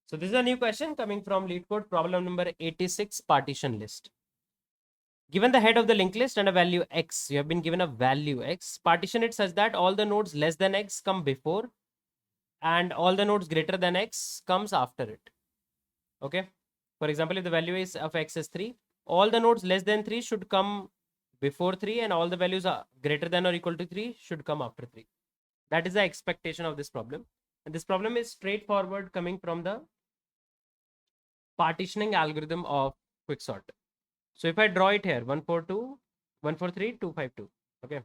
So this is a new question coming from LeetCode, problem number 86, partition list. Given the head of the linked list and a value x, you have been given a value x. Partition it such that all the nodes less than x come before and all the nodes greater than x comes after it. Okay. For example, if the value is of x is 3, all the nodes less than 3 should come before 3 and all the values are greater than or equal to 3 should come after 3. That is the expectation of this problem. And this problem is straightforward coming from the partitioning algorithm of quicksort. So if I draw it here, 142, 143, 252. Okay.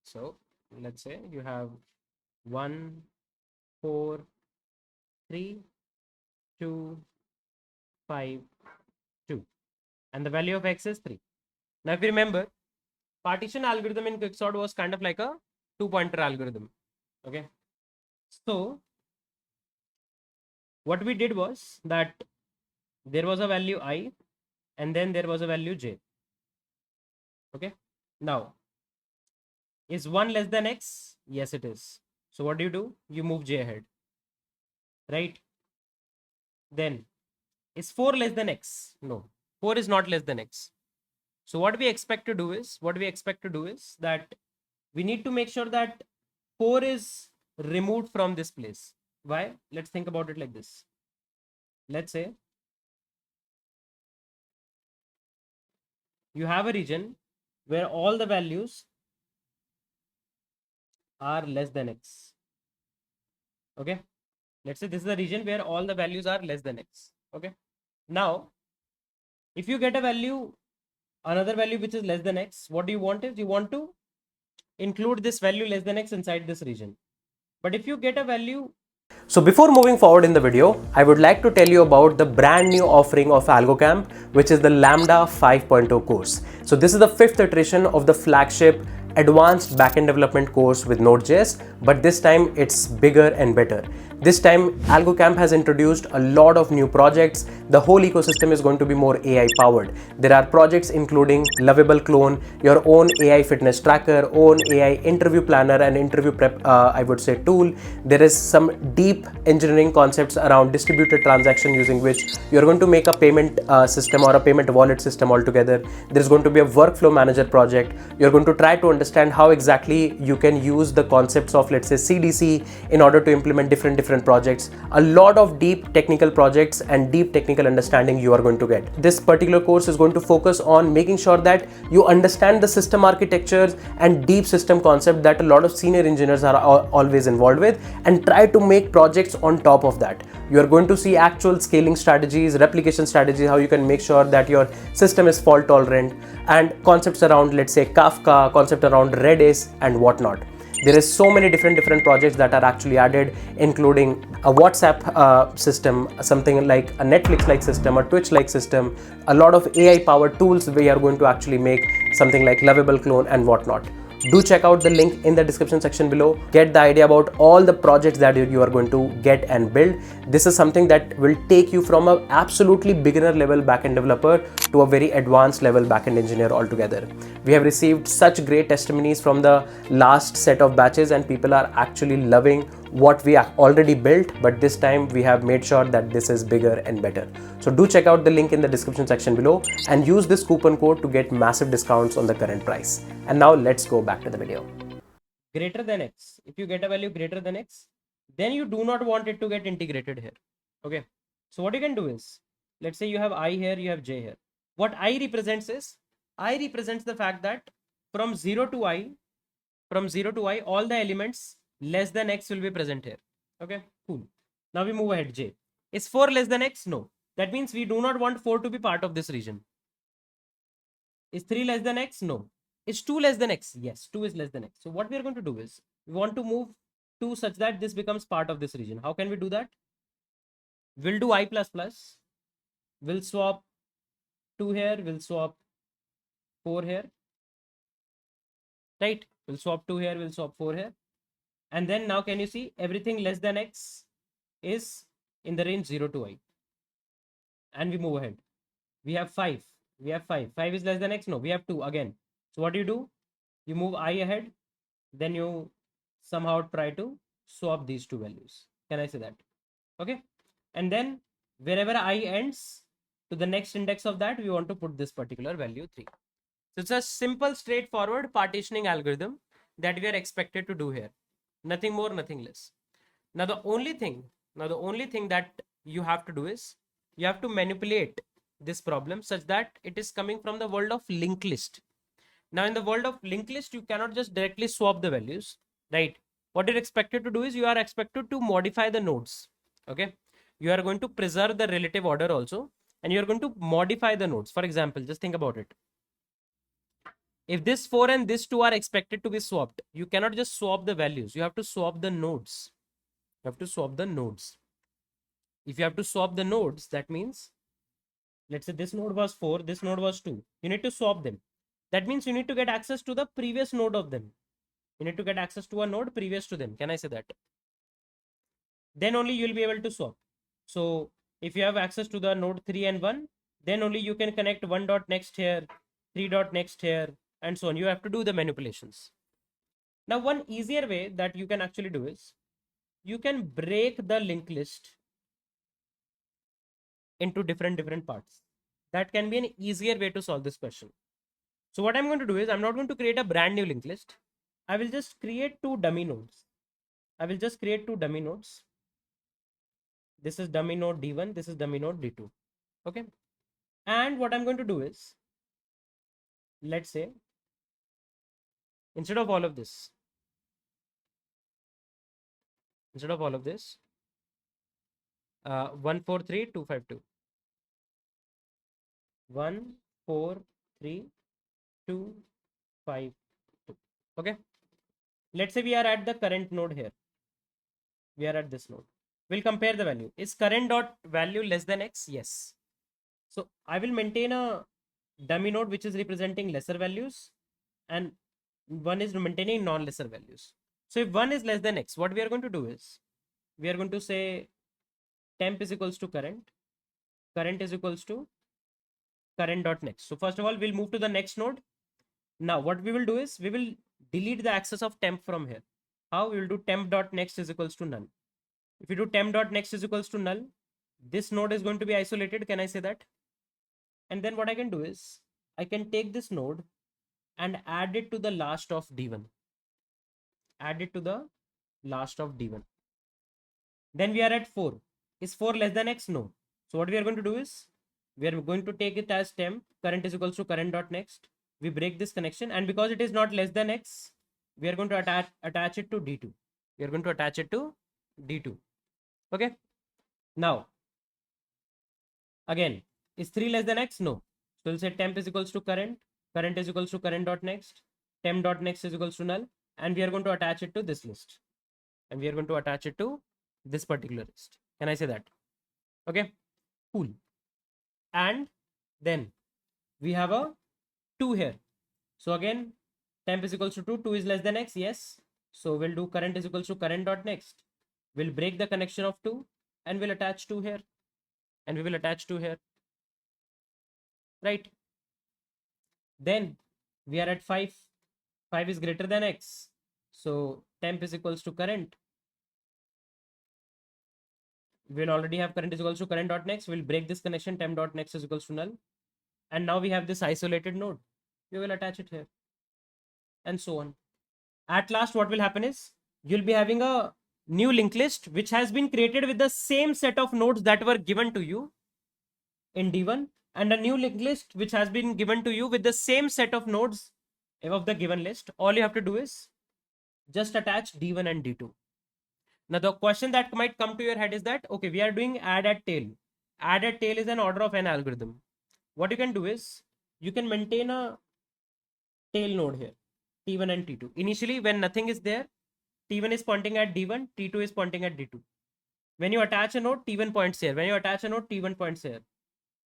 So let's say you have 1, 4, 3, 2, 5, 2. And the value of x is 3. Now if you remember, partition algorithm in quicksort was kind of like a two-pointer algorithm. Okay. So what we did was that there was a value I and then there was a value j. Okay. Now, is 1 less than x? Yes, it is. So what do? You move j ahead. Right? Then, is 4 less than x? No. 4 is not less than x. So what we expect to do is that we need to make sure that 4 is removed from this place. Why? Let's think about it like this. Let's say you have a region where all the values are less than x. Okay. Let's say this is the region where all the values are less than x. Okay. Now, if you get a value, another value which is less than x, what do you want is you want to include this value less than x inside this region. But if you get a value. So before moving forward in the video, I would like to tell you about the brand new offering of AlgoCamp, which is the Lambda 5.0 course. So this is the 5th iteration of the flagship advanced backend development course with Node.js, but this time it's bigger and better. This time AlgoCamp has introduced a lot of new projects. The whole ecosystem is going to be more AI powered. There are projects including Lovable Clone, your own AI fitness tracker, own AI interview planner and interview prep, I would say, tool. There is some deep engineering concepts around distributed transaction using which you're going to make a payment system or a payment wallet system altogether. There's going to be a workflow manager project. You're going to try to understand how exactly you can use the concepts of, let's say, CDC in order to implement different projects. A lot of deep technical projects and deep technical understanding you are going to get. This particular course is going to focus on making sure that you understand the system architectures and deep system concept that a lot of senior engineers are always involved with, and try to make projects on top of that. You are going to see actual scaling strategies, replication strategies, how you can make sure that your system is fault tolerant, and concepts around, let's say, Kafka, concept around Redis and whatnot. There is so many different projects that are actually added, including a WhatsApp system, something like a Netflix-like system, a Twitch-like system, a lot of AI-powered tools. We are going to actually make something like Lovable Clone and whatnot. Do check out the link in the description section below. Get the idea about all the projects that you are going to get and build. This is something that will take you from an absolutely beginner level backend developer to a very advanced level backend engineer altogether. We have received such great testimonies from the last set of batches, and people are actually loving what we have already built, but this time we have made sure that this is bigger and better. So do check out the link in the description section below and use this coupon code to get massive discounts on the current price. And now let's go back to the video. Greater than x. If you get a value greater than x, then you do not want it to get integrated here. Okay. So what you can do is, let's say you have I here, you have j here. What I represents is, I represents the fact that from 0 to I, all the elements less than x will be present here. Okay, cool. Now we move ahead. J. Is 4 less than x? No. That means we do not want 4 to be part of this region. Is 3 less than x? No. Is 2 less than x? Yes, 2 is less than x. So what we are going to do is, we want to move 2 such that this becomes part of this region. How can we do that? We'll do I++. We'll swap 2 here. We'll swap 4 here. Right? We'll swap 2 here. We'll swap 4 here. And then now can you see everything less than x is in the range 0 to I. And we move ahead. We have 5. 5 is less than x? No, we have 2 again. So what do? You move I ahead. Then you somehow try to swap these two values. Can I say that? Okay. And then wherever I ends to the next index of that, we want to put this particular value 3. So it's a simple, straightforward partitioning algorithm that we are expected to do here. Nothing more, nothing less. Now the only thing that you have to do is you have to manipulate this problem such that it is coming from the world of linked list. Now in the world of linked list, you cannot just directly swap the values, right? What you're expected to do is you are expected to modify the nodes. Okay. You are going to preserve the relative order also, and you are going to modify the nodes. For example, just think about it. If this 4 and this 2 are expected to be swapped, you cannot just swap the values. You have to swap the nodes. You have to swap the nodes. If you have to swap the nodes, that means, let's say this node was 4, this node was 2. You need to swap them. That means you need to get access to the previous node of them. You need to get access to a node previous to them. Can I say that? Then only you will be able to swap. So if you have access to the node 3 and 1, then only you can connect 1 dot next here, 3 dot next here, and so on. You have to do the manipulations. Now, one easier way that you can actually do is you can break the linked list into different parts. That can be an easier way to solve this question. So what I'm going to do is I'm not going to create a brand new linked list. I will just create two dummy nodes. I will just create two dummy nodes. This is dummy node D1. This is dummy node D2. Okay. And what I'm going to do is, let's say, instead of all of this, 1 4 3 2 5 2. 1 4 3 2 5 2. Okay. Let's say we are at the current node here. We are at this node. We'll compare the value. Is current dot value less than x? Yes. So I will maintain a dummy node which is representing lesser values, and one is maintaining non-lesser values. So if one is less than x, what we are going to do is we are going to say temp is equals to current is equals to current dot next. So first of all, we'll move to the next node. Now what we will do is we will delete the access of temp from here. How? We will do temp dot next is equals to null. If you do temp dot next is equals to null, this node is going to be isolated. Can I say that? And then what I can do is I can take this node and add it to the last of D1. Add it to the last of D1. Then we are at 4. Is 4 less than x? No. So what we are going to do is we are going to take it as temp current is equals to current dot next. We break this connection, and because it is not less than x, we are going to attach it to D2. We are going to attach it to D2. Okay. Now, again, is 3 less than x? No. So we'll say temp is equals to current is equals to current dot next, temp dot next is equals to null, and we are going to attach it to this list. And we are going to attach it to this particular list. Can I say that? Okay, cool. And then we have a 2 here. So again, temp is equals to 2, 2 is less than x, yes. So we'll do current is equals to current dot next. We'll break the connection of 2 and we'll attach 2 here. And we will attach 2 here. Right. Then we are at 5. 5 is greater than x. So temp is equals to current. We'll already have current is equals to current dot next. We'll break this connection. Temp dot next is equals to null. And now we have this isolated node. We will attach it here. And so on. At last, what will happen is you'll be having a new linked list which has been created with the same set of nodes that were given to you in D1, and a new linked list which has been given to you with the same set of nodes of the given list. All you have to do is just attach D1 and D2. Now the question that might come to your head is that, okay, we are doing add at tail. Add at tail is an order of n algorithm. What you can do is you can maintain a tail node here, T1 and T2. Initially, when nothing is there, T1 is pointing at D1, T2 is pointing at D2. When you attach a node, T1 points here. When you attach a node, T1 points here.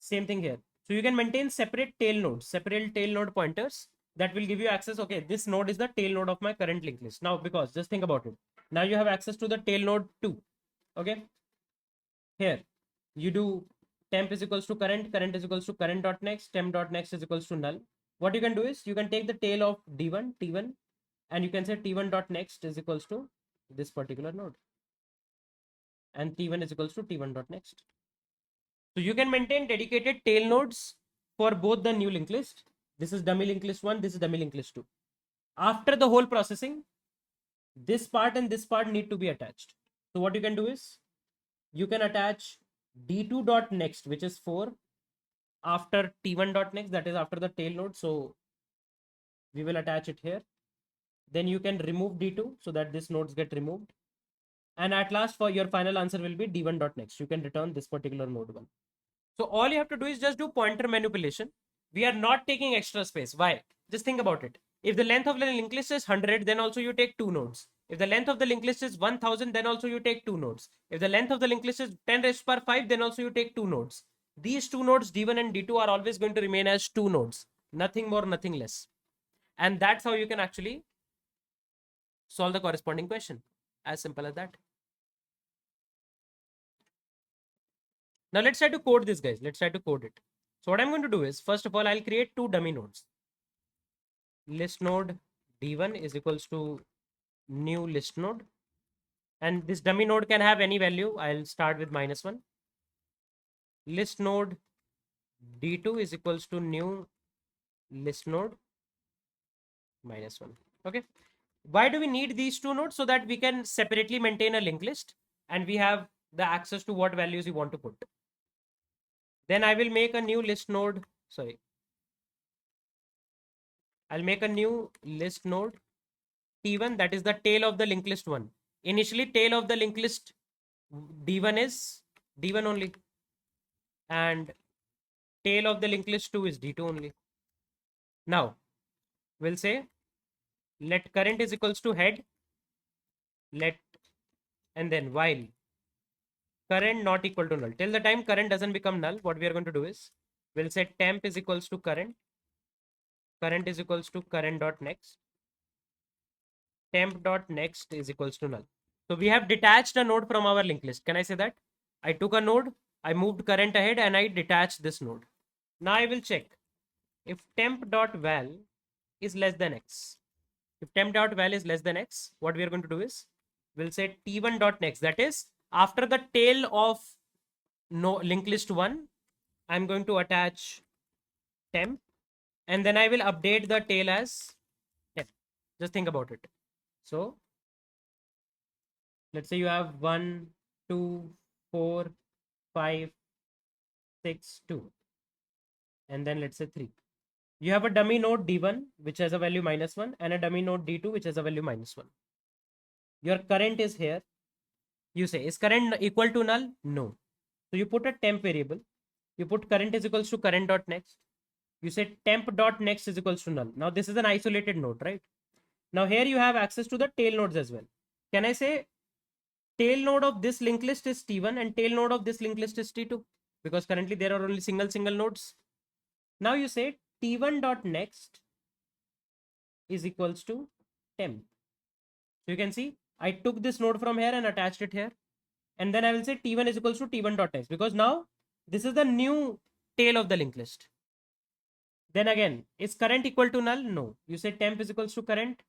Same thing here. So you can maintain separate tail nodes, separate tail node pointers that will give you access. Okay, this node is the tail node of my current linked list. Now, because just think about it. Now you have access to the tail node 2. Okay. Here, you do temp is equals to current is equals to current dot next, temp dot next is equals to null. What you can do is you can take the tail of D1, T1, and you can say T1 dot next is equals to this particular node. and t1 is equals to t1 dot next. So you can maintain dedicated tail nodes for both the new linked list. This is dummy linked list 1, this is dummy linked list 2. After the whole processing, this part and this part need to be attached. So what you can do is, you can attach d2 dot next, which is 4, after t1 dot next, that is after the tail node. So we will attach it here. Then you can remove d2 so that this nodes get removed. And at last, for your final answer will be d1 dot next. You can return this particular node 1. So all you have to do is just do pointer manipulation. We are not taking extra space. Why? Just think about it. If the length of the linked list is 100, then also you take 2 nodes. If the length of the linked list is 1000, then also you take 2 nodes. If the length of the linked list is 10 raised to power 5, then also you take 2 nodes. These 2 nodes, d1 and d2, are always going to remain as 2 nodes. Nothing more, nothing less. And that's how you can actually solve the corresponding question. As simple as that. Now let's try to code this, guys. Let's try to code it. So what I'm going to do is, first of all, I'll create 2 dummy nodes. List node d1 is equals to new list node. And this dummy node can have any value. I'll start with -1. List node d2 is equals to new list node -1. Okay. Why do we need these 2 nodes? So that we can separately maintain a linked list and we have the access to what values we want to put. Then I will make a new list node. Sorry. I'll make a new list node t1, that is the tail of the linked list 1. Initially, tail of the linked list d1 is d1 only, and tail of the linked list 2 is d2 only. Now we'll say let current is equals to head, let, and then while current not equal to null. Till the time current doesn't become null, what we are going to do is, we'll say temp is equals to current is equals to current dot next, temp dot next is equals to null. So we have detached a node from our linked list. Can I say that? I took a node, I moved current ahead, and I detached this node. Now I will check if temp dot val is less than x. If temp dot val is less than x, what we are going to do is, we'll say t1 dot next. That is, after the tail of no linked list 1, I'm going to attach temp, and then I will update the tail as temp. Just think about it. So let's say you have 1, 2, 4, 5, 6, 2, and then let's say 3. You have a dummy node d1 which has a value -1 and a dummy node d2 which has a value -1. Your current is here. You say, is current equal to null? No. So you put a temp variable. You put current is equals to current dot next. You say temp dot next is equals to null. Now this is an isolated node, right? Now here you have access to the tail nodes as well. Can I say tail node of this linked list is t1 and tail node of this linked list is t2? Because currently there are only single nodes. Now you say t1 dot next is equals to temp. So you can see I took this node from here and attached it here. And then I will say t1 is equals to t1 dot next, because now this is the new tail of the linked list. Then again, is current equal to null? No. You say temp is equals to current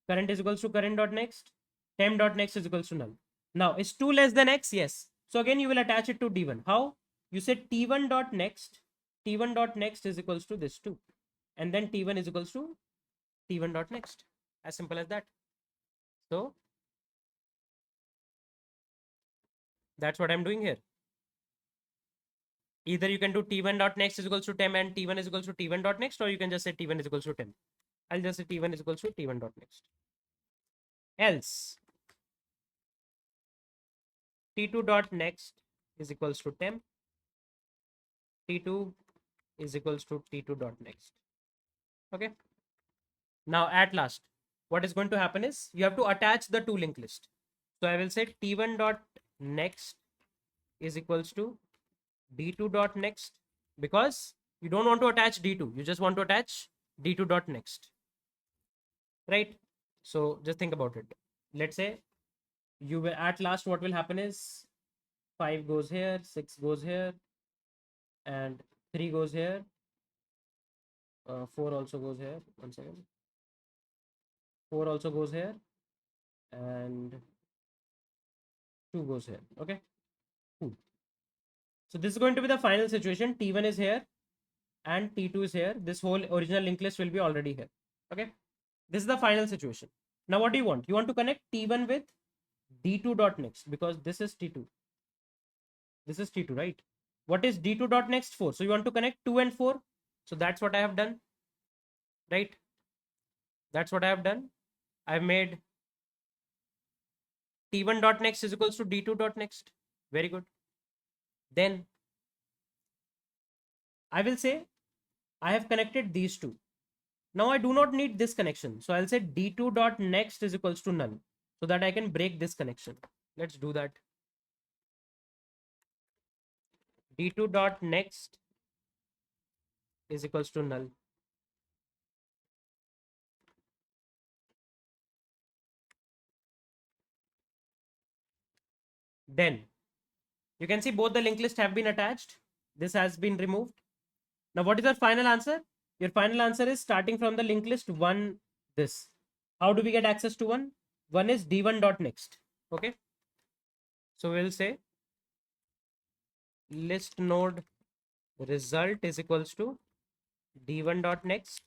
is equals to current dot next, temp dot next is equals to null. Now is 2 less than x? Yes. So again you will attach it to d1. How? You say t1 dot next is equals to this 2, and then t1 is equals to t1 dot next. As simple as that. So that's what I'm doing here. Either you can do t1 dot next is equals to temp and t1 is equals to t1 dot next, or you can just say t1 is equals to temp. I'll just say t1 is equals to t1 dot next. Else t2 dot next is equals to temp, t2 is equals to t2 dot next. Okay. Now at last, what is going to happen is you have to attach the two linked list. So I will say t1 dot next is equals to d2 dot next, because you don't want to attach d2, you just want to attach d2 dot next, right? So just think about it. Let's say you will, at last what will happen is 5 goes here, 6 goes here, and 3 goes here, 4 also goes here. 1 second. 4 also goes here, and 2 goes here. Okay. Cool. So this is going to be the final situation. T1 is here and T2 is here. This whole original linked list will be already here. Okay. This is the final situation. Now what do you want? You want to connect T1 with D2 dot next, because this is T2. This is T2, right? What is D2 dot next? 4. So you want to connect 2 and 4. So that's what I have done, right? That's what I have done. I've made T1 dot next is equals to D2 dot next. Very good. Then I will say I have connected these two. Now I do not need this connection. So I'll say D2 dot next is equals to null, so that I can break this connection. Let's do that. D2 dot next is equals to null. Then you can see both the linked list have been attached. This has been removed. Now what is your final answer? Your final answer is starting from the linked list 1, this. How do we get access to 1? 1 is D1 dot next. Okay. So we'll say list node result is equals to D1 dot next.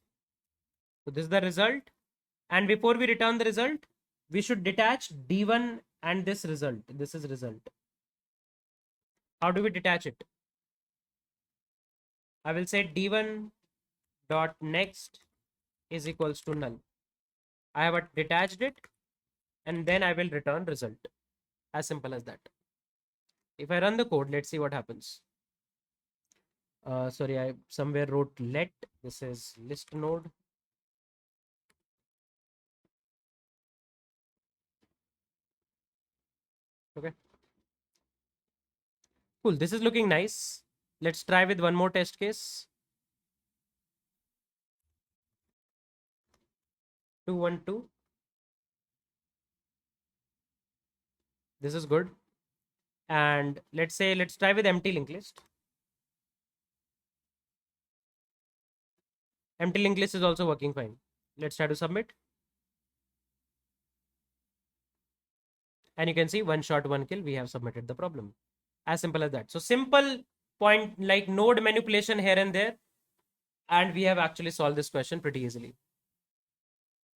So this is the result. And before we return the result, we should detach D1 and this result. This is result. How do we detach it? I will say D1 dot next is equals to null. I have detached it, and then I will return result. As simple as that. If I run the code, let's see what happens. Sorry, I somewhere wrote let. This is list node. Okay. Cool. This is looking nice. Let's try with one more test case. 212. This is good. And let's try with empty linked list. Empty linked list is also working fine. Let's try to submit. And you can see one shot, one kill. We have submitted the problem. As simple as that. So simple point like node manipulation here and there. And we have actually solved this question pretty easily.